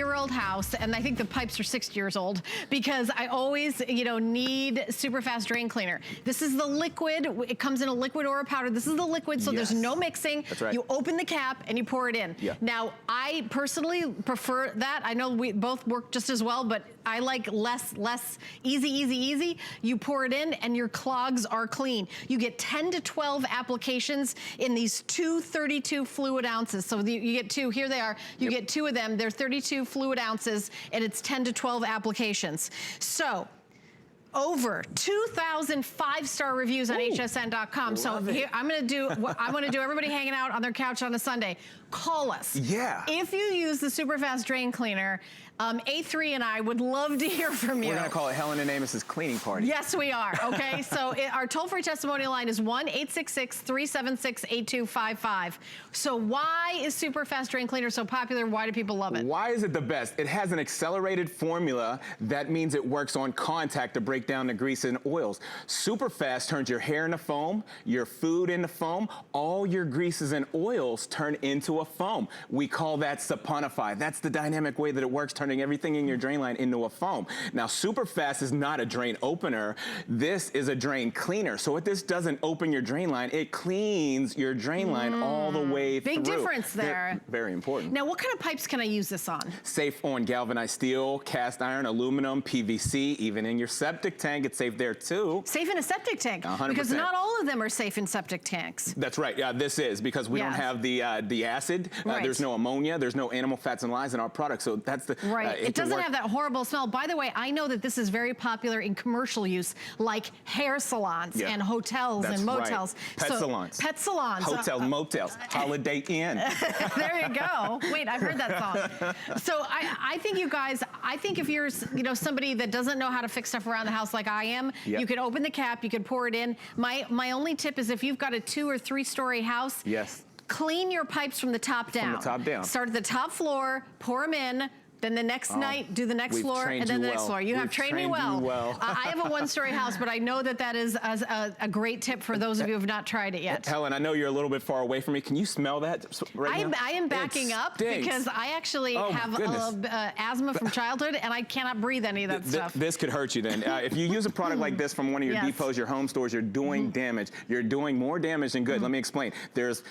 40-year-old house, and I think the pipes are 60 years old, because I always, you know, need SuperFast drain cleaner. This is the liquid. It comes in a liquid or a powder. This is the liquid, so there's no mixing. That's right. You open the cap and you pour it in. Yeah. Now, I personally prefer that. I know we both work just as well, but I like less easy. You pour it in and your clogs are clean. You get 10 to 12 applications in these 232 fluid ounces. So you get two, here they are. You get two of them. They're 32 fluid ounces and it's 10 to 12 applications. So, over 2,000 5-star reviews on hsn.com. So here, I want to do everybody hanging out on their couch on a Sunday. Call us. Yeah. If you use the SuperFast drain cleaner, A3 and I would love to hear from you. We're going to call it Helen and Amos's cleaning party. Yes, we are. Okay, so our toll-free testimonial line is 1-866-376-8255. So why is SuperFast drain cleaner so popular? Why do people love it? Why is it the best? It has an accelerated formula. That means it works on contact to break down the grease and oils. SuperFast turns your hair into foam, your food into foam, all your greases and oils turn into a foam. We call that saponify. That's the dynamic way that it works, turning everything in your drain line into a foam. Now, SuperFast is not a drain opener. This is a drain cleaner. So what this doesn't open your drain line, it cleans your drain line all the way through. Big difference there. Very important. Now, what kind of pipes can I use this on? Safe on galvanized steel, cast iron, aluminum, PVC, even in your septic tank, it's safe there too. Safe in a septic tank? 100%. Because not all of them are safe in septic tanks. That's right. Yeah, this is because we don't have the acid. There's no ammonia. There's no animal fats and lies in our product. So that's the it doesn't have that horrible smell. By the way, I know that this is very popular in commercial use, like hair salons and hotels and motels. Right. Pet salons. Pet salons. Hotels, motels, Holiday Inn. There you go. Wait, I've heard that song. So I think you guys, if you're somebody that doesn't know how to fix stuff around the house like I am, you could open the cap, you could pour it in. My only tip is if you've got a 2- or 3-story house, clean your pipes from the top down. From the top down. Start at the top floor, pour them in. Then the next night, do the next floor, and then the next floor. You have trained me well. I have a 1-story house, but I know that that is a great tip for those of you who have not tried it yet. Helen, I know you're a little bit far away from me. Can you smell that right now? I am backing up because I actually have asthma from childhood, and I cannot breathe any of that stuff. This could hurt you then. If you use a product like this from one of your depots, your home stores, you're doing damage. You're doing more damage than good. Let me explain. There's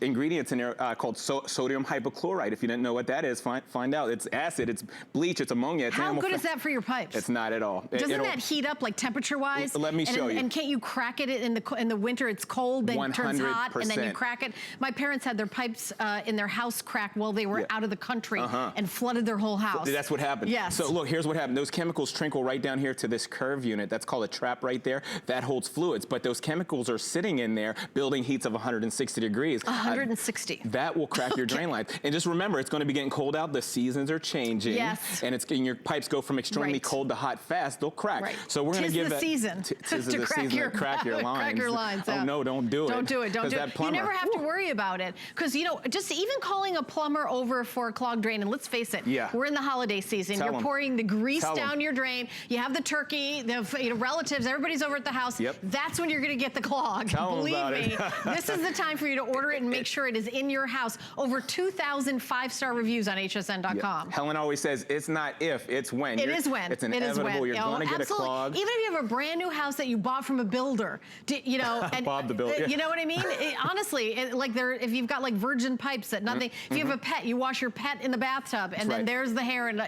ingredients in there called sodium hypochlorite. If you didn't know what that is, find out. It's acid, it's bleach, it's ammonia, it's How good is that for your pipes? It's not at all. Doesn't that heat up like temperature-wise? Let me show you. And can't you crack it in the winter? It's cold, then it turns hot, and then you crack it. My parents had their pipes in their house cracked while they were out of the country and flooded their whole house. That's what happened. Yes. So look, here's what happened. Those chemicals trickle right down here to this curve unit. That's called a trap right there. That holds fluids, but those chemicals are sitting in there building heats of 160 degrees. 160. That will crack your drain line. And just remember, it's going to be getting cold out. The seasons are changing. Yes. And your pipes go from extremely cold to hot fast. They'll crack. So we're going to give that. Tis the season to crack your lines. Crack your lines. Oh no, don't do it. Don't do it. Don't do it. You never have to worry about it because just even calling a plumber over for a clogged drain, and let's face it, we're in the holiday season. You're pouring the grease down your drain. You have the turkey, the relatives, everybody's over at the house. That's when you're going to get the clog. Believe me, this is the time for you to order it and make sure it is in your house. Over 2,000 5-star reviews on hsn.com. Helen always says it's not if, it's when. It is when. It's inevitable. You're going to get a clog. Even if you have a brand new house that you bought from a builder, and Bob the builder. You know what I mean? Honestly, if you've got like virgin pipes that nothing. If you have a pet, you wash your pet in the bathtub, and then there's the hair. And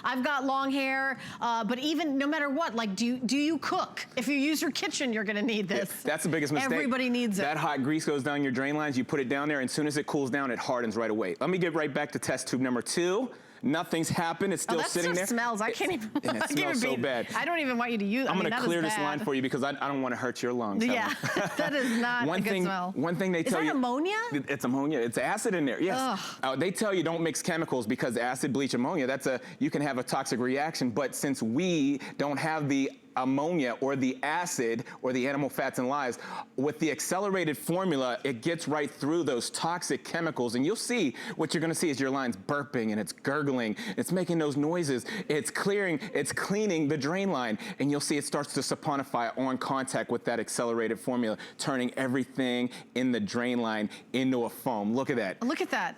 I've got long hair, but even no matter what, like, do you cook? If you use your kitchen, you're going to need this. That's the biggest mistake. Everybody needs it. That hot grease goes down your drain lines. You put it down there, and as soon as it cools down, it hardens right away. Let me get right back to test tube number 2. Nothing's happened. It's still sitting there. That smells. I can't even. And it smells so bad. I don't even want you to use. I'm going to clear this line for you because I don't want to hurt your lungs. Yeah, that is not a good smell. One thing they tell you. Is that ammonia? It's ammonia. It's acid in there. Yes. They tell you don't mix chemicals because acid, bleach, ammonia. You can have a toxic reaction. But since we don't have the ammonia or the acid or the animal fats and lies, with the accelerated formula, it gets right through those toxic chemicals. And you'll see, what you're gonna see is your line's burping and it's gurgling, it's making those noises, it's cleaning the drain line, and you'll see it starts to saponify on contact with that accelerated formula, turning everything in the drain line into a foam. Look at that. Look at that.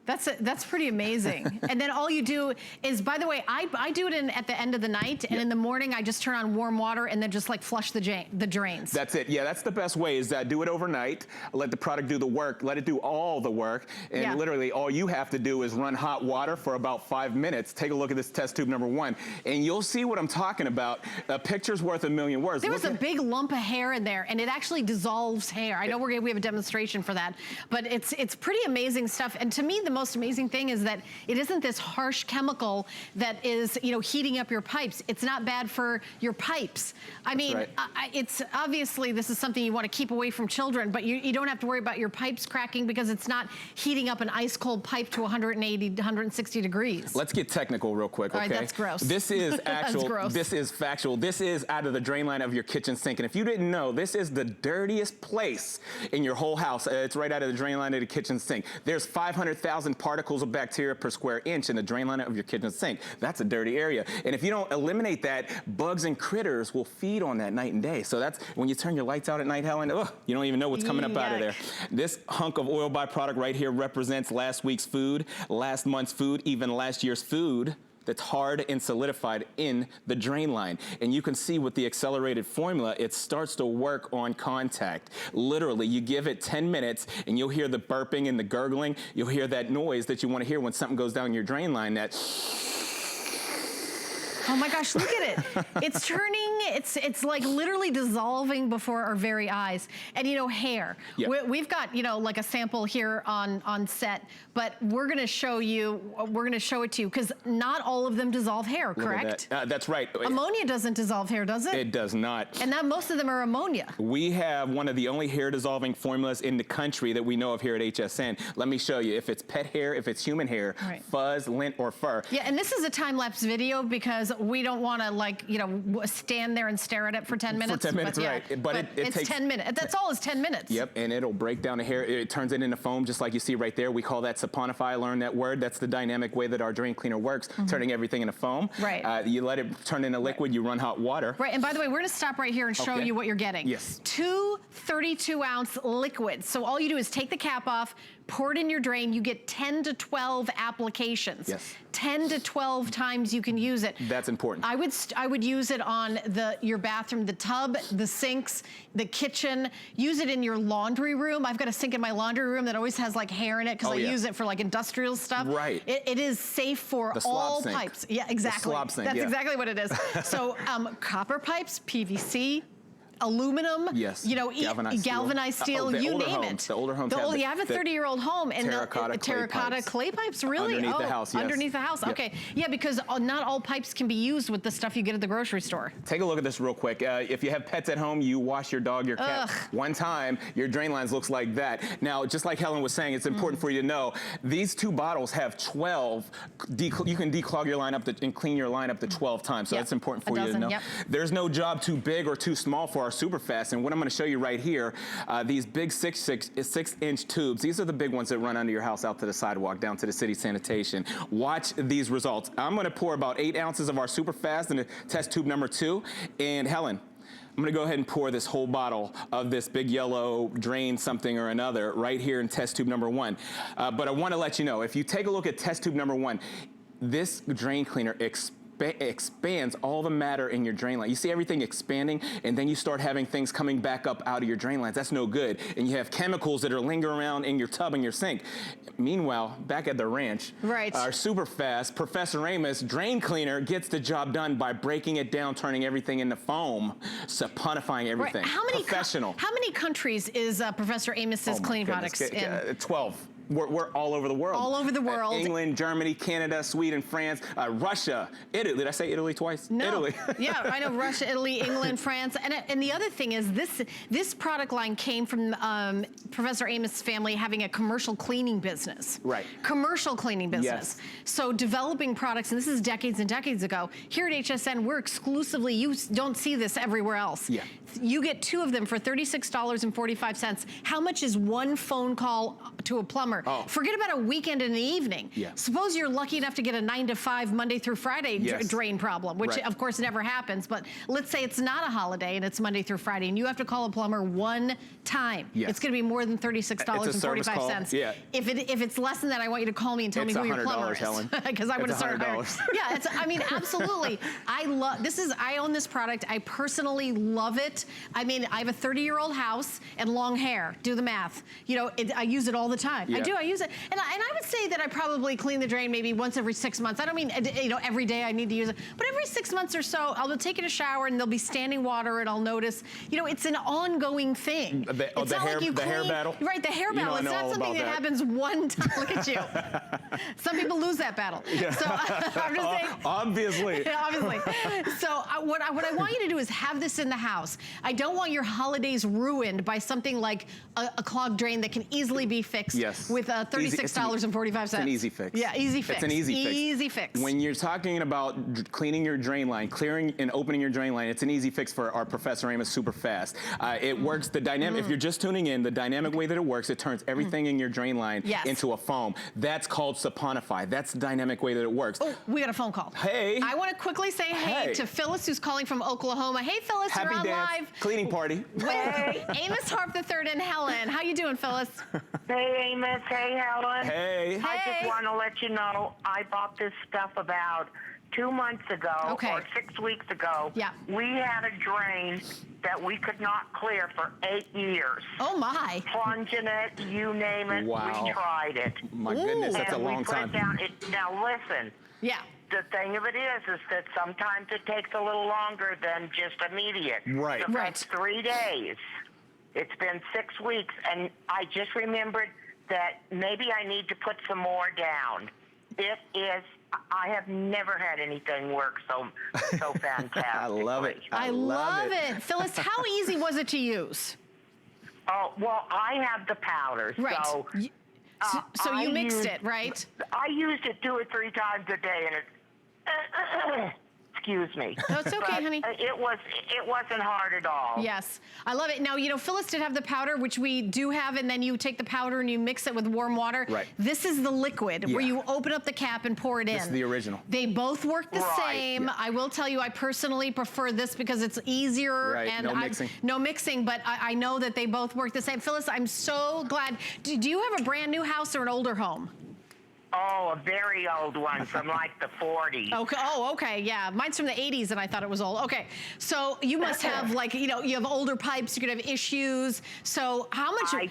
That's pretty amazing. And then all you do is, by the way, I do it at the end of the night, and in the morning I just turn on warm water and then just like flush the drains. That's it. Yeah, that's the best way, is do it overnight, let the product do the work, let it do all the work, and literally all you have to do is run hot water for about 5 minutes. Take a look at this test tube number 1, and you'll see what I'm talking about. A picture's worth a million words. There was a big lump of hair in there, and it actually dissolves hair. I know we have a demonstration for that, but it's pretty amazing stuff. And to me, the most amazing thing is that it isn't this harsh chemical that is, heating up your pipes. It's not bad for your pipes. I mean, it's obviously, this is something you want to keep away from children, but you don't have to worry about your pipes cracking because it's not heating up an ice cold pipe to 180, 160 degrees. Let's get technical real quick, okay? All right, that's gross. This is actual, that's gross. This is factual. This is out of the drain line of your kitchen sink. And if you didn't know, this is the dirtiest place in your whole house. It's right out of the drain line of the kitchen sink. There's 500,000 particles of bacteria per square inch in the drain line of your kitchen sink. That's a dirty area. And if you don't eliminate that, bugs and critters will feed on that night and day. So that's when you turn your lights out at night, Helen, you don't even know what's coming up out of there. This hunk of oil byproduct right here represents last week's food, last month's food, even last year's food that's hard and solidified in the drain line. And you can see with the accelerated formula, it starts to work on contact. Literally, you give it 10 minutes and you'll hear the burping and the gurgling. You'll hear that noise that you want to hear when something goes down your drain line, that oh my gosh, look at it. It's turning, it's like literally dissolving before our very eyes. And hair. We've got, like a sample here on set, but we're gonna show it to you, because not all of them dissolve hair, correct? That's right. Ammonia doesn't dissolve hair, does it? It does not. And most of them are ammonia. We have one of the only hair dissolving formulas in the country that we know of here at HSN. Let me show you. If it's pet hair, if it's human hair, fuzz, lint, or fur. Yeah, and this is a time-lapse video because we don't want to stand there and stare at it for 10 minutes. For 10 minutes, right. But it takes 10 minutes. That's all is 10 minutes. Yep, and it'll break down the hair. It turns it into foam, just like you see right there. We call that saponify. I learned that word. That's the dynamic way that our drain cleaner works, turning everything into foam. Right. You let it turn into liquid, you run hot water. Right, and by the way, we're gonna stop right here and show you what you're getting. Yes. 2 32-ounce liquids. So all you do is take the cap off, pour it in your drain, you get 10 to 12 applications. Yes. 10 to 12 times you can use it. That's important. I would use it on your bathroom, the tub, the sinks, the kitchen. Use it in your laundry room. I've got a sink in my laundry room that always has like hair in it because I use it for like industrial stuff. Right. It is safe for all pipes. Yeah, exactly. The slob sink, That's exactly what it is. So copper pipes, PVC, aluminum, galvanized steel, you name it. The older homes have I have a 30-year-old home, and terracotta clay pipes, really? Underneath the house, yes. Underneath the house, okay. Yeah, because not all pipes can be used with the stuff you get at the grocery store. Take a look at this real quick. If you have pets at home, you wash your dog, your cat one time, your drain lines looks like that. Now, just like Helen was saying, it's important for you to know, these 2 bottles have 12, you can declog your line up and clean your line up to 12 times, so that's important for you to know. There's no job too big or too small for our SuperFast, and what I'm going to show you right here, these big 6-inch tubes, these are the big ones that run under your house out to the sidewalk, down to the city sanitation. Watch these results. I'm going to pour about 8 ounces of our SuperFast into test tube number 2, and Helen, I'm gonna go ahead and pour this whole bottle of this big yellow drain something or another right here in test tube number 1. But I wanna let you know, if you take a look at test tube number 1, this drain cleaner expands all the matter in your drain line. You see everything expanding, and then you start having things coming back up out of your drain lines. That's no good. And you have chemicals that are lingering around in your tub and your sink. Meanwhile, back at the ranch, our SuperFast Professor Amos drain cleaner gets the job done by breaking it down, turning everything into foam, saponifying everything. Professional. How many countries is Professor Amos's cleaning products in? 12. We're all over the world. All over the world. England, Germany, Canada, Sweden, France, Russia, Italy. Did I say Italy twice? No. Italy. Yeah, I know Russia, Italy, England, France. And the other thing is this product line came from Professor Amos' family having a commercial cleaning business. Right. Commercial cleaning business. Yes. So developing products, and this is decades and decades ago, here at HSN, we're exclusively, you don't see this everywhere else. Yeah. you get 2 of them for $36.45. How much is one phone call to a plumber? Oh. Forget about a weekend and an evening. Yeah. Suppose you're lucky enough to get a 9 to 5 Monday through Friday drain problem, which of course never happens, but let's say it's not a holiday and it's Monday through Friday and you have to call a plumber one time. Yes. It's gonna be more than $36.45. Yeah. If it's less than that, I want you to call me and tell me who your plumber is. Because I would have started hiring. Yeah, I mean, absolutely. I own this product. I personally love it. I mean, I have a 30-year-old house and long hair. Do the math. You know, I use it all the time. Yeah. I use it. And I would say that I probably clean the drain maybe once every 6 months. I don't mean, you know, every day I need to use it. But every 6 months or so, I'll be taking a shower and there'll be standing water and I'll notice, you know, it's an ongoing thing. It's not like you clean, hair battle? Right, the hair battle. It's not something that happens one time. Look at you. Some people lose that battle. Yeah. So I'm just saying. Obviously. Yeah, obviously. So what I want you to do is have this in the house. I don't want your holidays ruined by something like a clogged drain that can easily be fixed with $36.45. It's an easy fix. Yeah, easy fix. It's an easy fix. Easy fix. When you're talking about cleaning your drain line, clearing and opening your drain line, it's an easy fix for our Professor Amos SuperFast. It works, the dynamic, if you're just tuning in, the dynamic way that it works, it turns everything in your drain line into a foam. That's called saponify. That's the dynamic way that it works. Oh, we got a phone call. Hey. I want to quickly say hey to Phyllis, who's calling from Oklahoma. Hey, Phyllis, Happy you're on dance. live. Cleaning party. With Amos Harp III and Helen. How you doing, Phyllis? Hey, Amos. Hey, Helen. Hey. I just want to let you know I bought this stuff about 2 months ago or 6 weeks ago. Yeah. We had a drain that we could not clear for 8 years. Oh, my. Plunging it, you name it. Wow. We tried it. My goodness, that's a long time. Now, listen. Yeah. The thing of it is that sometimes it takes a little longer than just immediate. Right. The first 3 days. It's been 6 weeks, and I just remembered that maybe I need to put some more down. It is, I have never had anything work so fantastic. I love it. I love it. Phyllis, how easy was it to use? Oh, well, I have the powder. Right. So you mixed used it, right? I used it 2 or 3 times a day, and it... Excuse me. No, it's okay, honey. It wasn't hard at all. Yes, I love it. Now, you know, Phyllis did have the powder, which we do have, and then you take the powder and you mix it with warm water. Right. This is the liquid where you open up the cap and pour it in. This is the original. They both work the same. Yeah. I will tell you, I personally prefer this because it's easier. Right, and no mixing. No mixing, but I know that they both work the same. Phyllis, I'm so glad. Do you have a brand new house or an older home? Oh, a very old one from like the 40s. Okay. Oh, okay. Yeah. Mine's from the 80s and I thought it was old. Okay. So you must have like, you know, you have older pipes, you're going to have issues. So how much? I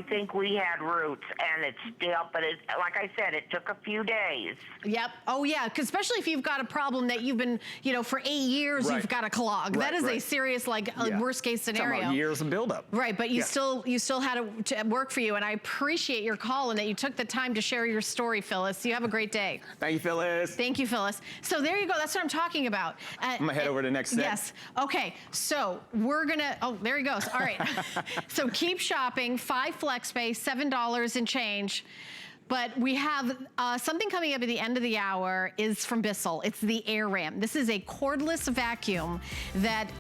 think we had roots and it's still, but it's, like I said, it took a few days. Yep. Oh, yeah. 'Cause especially if you've got a problem that you've been, you know, for 8 years, you've got a clog. That is a serious, like, worst case scenario. Talking about years of buildup. Right. But you still had it to work for you. And I appreciate your call and that you took the time to share your story, Phyllis. You have a great day. Thank you, Phyllis. Thank you, Phyllis. So there you go. That's what I'm talking about. I'm going to head over to the next set. Yes. Okay. So we're going to, oh, there he goes. All right. So keep shopping. 5 flex pay, $7 and change. But we have something coming up at the end of the hour is from Bissell. It's the Air Ram. This is a cordless vacuum that